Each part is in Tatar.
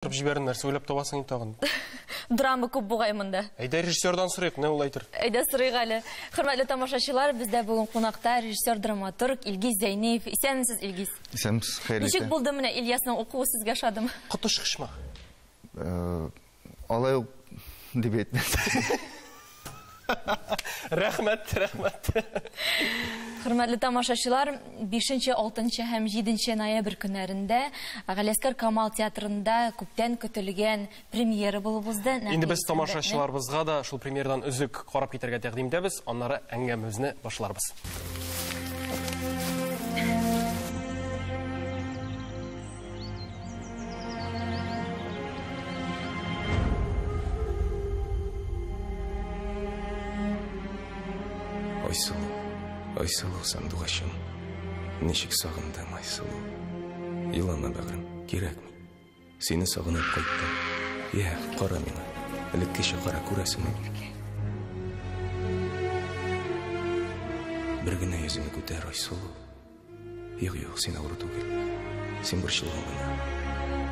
Жіберін нәрсе ойлап табасың тағын. Драма көп бұғай мұнда. Әйді режиссердан сұрайық, не ол айтыр? Әйді сұрайық әлі. Құрметлі тамашашылар, бізде бүгін қонақта режиссер-драматург Илгиз Зайнеев. Исәнмісіз, Илгиз? Исәнміз, қайырлы. Нешік болды міне Ильясның оқуы сізге шадым? Құты шықшма? Алай деп етмеді. Рәхмәт. Хөрмәтле тамашачылар, 5-6 һәм 7 ноябрь көннәрендә Галиәскәр Камал театрында күптән көтелгән премьера булып узды. Инде без тамашачыларыбызга да шул премьерадан үзек карап китәргә тәкъдим итәбез, аннары әңгәмәбезне башларбыз. Айсылу сандуғашым, нешік сағындым Айсылу. Илама бәғірім, керек ми? Сені сағынып қайттым. Қара мені, іліккеше қара көрәсің ме? Бір гіне езіңі көтер Айсылу. Еғ, сен ауру түгел. Сен бір шылғын ғына.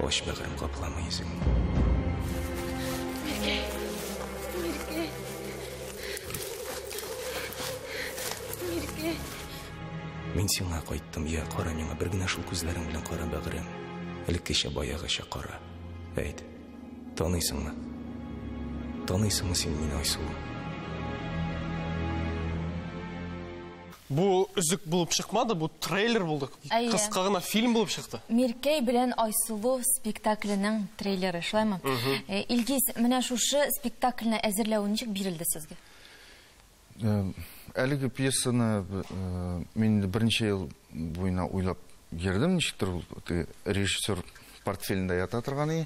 Ош бәғірім қапылама езіңі. Мерке. Мен сеңа қайттым, қара меңа бір гіне шыл көзлерің білін қара бәғірем. Іліккеше баяғыша қара. Әйд, танысың ма? Танысың ма сен мені Айсылу? Бұл үзік болып шықмады, бұл трейлер болды. Қысқа ғана фильм болып шықты. Меркей белән Айсылу спектаклінің трейлері, шылаймы? Илгиз, менә шушы спектакльне әзерләү ничек бирелде сезгә? Әлігі пьесаны мен бірінші ел бойына ойлап кердім, нешіктір режиссер портфелінде ята тұрғаны.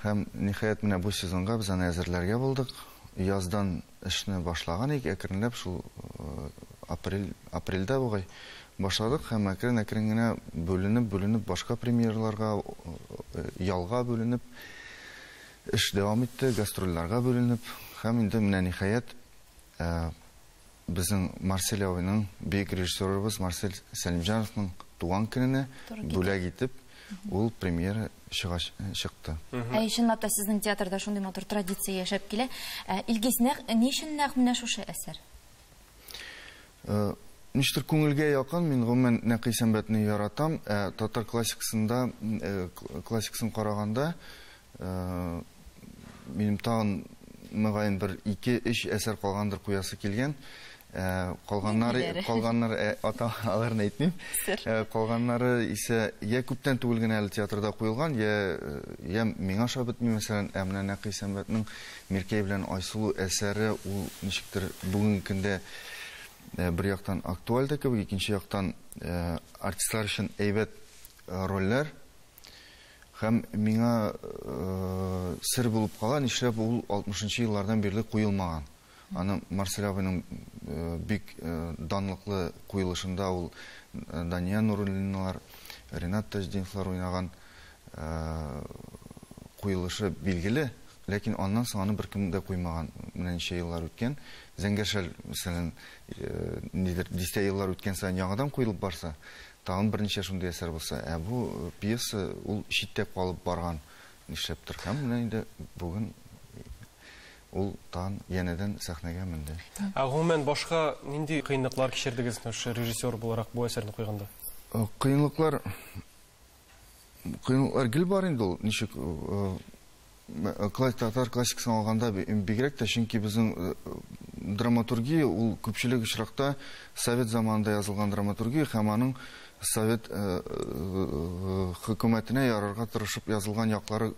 Һәм нихаят менә бұл сезонға біз аны әзірләргә болдық. Яздан ішіні башлаған ек, әкірінләп шул апрельда бұғай башладық. Һәм әкірін генә бөлініп, башқа премьерларға, ялға бөлініп, іш девам етті, гастрольларға бөлініп. Һәм енді менә нихаят біздің Марсель ауының бейік режиссеріміз Марсель Сәлімжановның туған күніне бөләк етіп, ол премьера шықты. Шынлап та сіздің театрда шундай матур традиция яшәп килә. Илгиз, ни өчен нәкъ менә шушы әсәр? Ништер күңелгә якын, мин гомумән нәкъ сәнбәтне яратам. Татар классикасында, классикасын караганда, минем тагын мөгаен бер 2-3 әсәр калгандыр куясы килгән. Калганнары аларны әйтмим. Калганнары исә я күптән түгел генә әле театрда куелган, я миңа ошап бетми, мәсәлән, менә Нәкый Сәнбәтнең Меркей белән Айсылу әсәре, ул ничектер бүгенге көндә бер яктан актуаль да кебек, икенче яктан артистлар өчен әйбәт рольләр. Һәм миңа сер булып кала, нишләп ул 60-нчы еллардан бирле куелмаган. Аны Марсель абыйның бик данлыклы куелышында ул Дания Нуруллиналар, Ренат Таҗдиновлар уйнаган куелышы билгеле, ләкин аннан соң аны беркем дә куймаган. Менә ничә еллар үткән. Зәңгәршәл, мәсәлән, 10 еллар үткән саен яңадан куелып барса, тагын берничә шундый әсәр булса, бу пьеса ул читтә калып барган, нишләптер. Һәм менә инде бүген ул тагын янәдән сәхнәгә менде. Гомумән башка нинди кыенлыклар кичердегез режиссер буларак бу әсәрне куйганда? Кыенлыклар гел бар инде ул. Ничек татар классикасын алганда бигрәк тә, чөнки безнең драматургия ул күпчелек очракта совет заманында язылган драматургия һәм аның совет хөкүмәтенә ярарга тырышып язылган яклары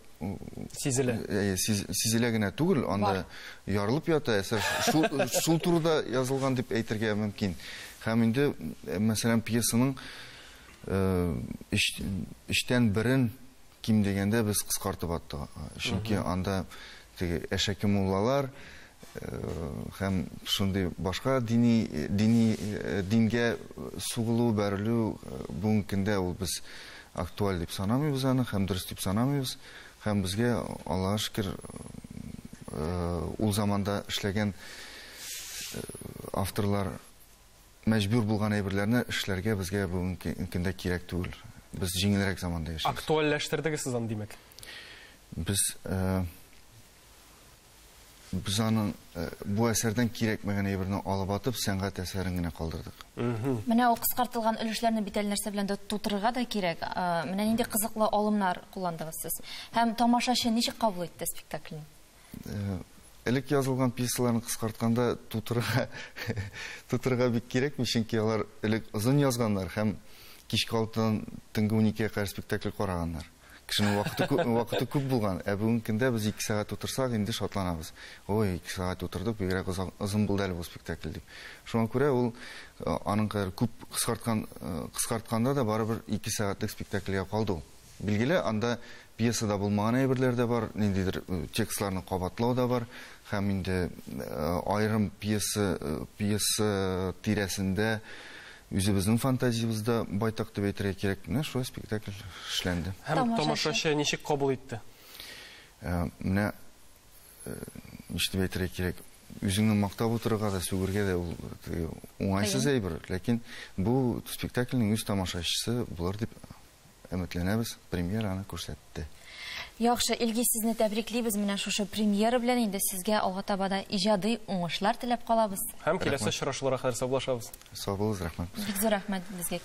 сизелә генә түгел, анда ярылып ята әсәр шул турыда язылган дип әйтергә мөмкин. Һәм инде мәсәлән пьесаның эштән берен ким дигәндә без кыскартып аттык. Чөнки анда әшәке муллалар һәм шундый башка дингә сугылу, бәрелү бүгенге көндә ул без актуаль дип санамыйбыз аны, һәм дөрес дип санамыйбыз. Һәм безгә Аллаһка шөкер ул заманда эшләгән авторлар мәҗбүр булган әйберләрне эшләргә безгә бүгенге көндә кирәк түгел. Biz jingilrek zamanda yaşıyoruz. Aktualleştirdiniz siz onu demek. Biz аның бу әсәрдән кирәкмәгән әйберне алып атып, сәнгать әсәрен генә калдырдык. Менә ул кыскартылган өлешләрне бит әле нәрсә белән дә тутырырга да кирәк. Менә нинди кызыклы алымнар кулландыгыз сез. Һәм тамашачы ничек кабул итте спектакльне? Элек язылган пьесаларны кыскартканда тутырырга бик кирәкми, чөнки алар элек озын язганнар һәм кичке 6-дан төнге 12-гә кадәр спектакль караганнар. Кешенең вакыты күп булган. Бүгенге көндә без 2 сәгать тутырсак, инде шатланабыз. Ой, 2 сәгать тутырдык, бигрәк озын булды әле бу спектакль дип. Шуңа күрә ул аның кадәр күп кыскартканда да барыбер 2 сәгатьлек спектакльгә калды. Билгеле, анда пьесада булмаган әйберләр дә бар, ниндидер текстларны кабатлау да бар, һәм инде айрым пьеса тирәсендә үзебезнең фантазиябызда байтак дип әйтергә кирәк. Менә шул спектакль эшләнде. Һәм тамашачы ничек кабул итте? Менә ничек әйтергә кирәк? Үзеңне мактап утырырга да, сүгергә дә ул уңайсыз әйбер, ләкин бу спектакльнең үз тамашачысы булыр дип өметләнәбез. Премьераны күрсәтте. Яхшы, Илгиз, сезне тәбриклибез менә шушы премьера белән. Инде сезгә алга таба да иҗади уңышлар теләп калабыз. Һәм киләсе очрашуларга хәзер саулашабыз. Сау булыгыз, рәхмәт. Бик зур рәхмәт безгә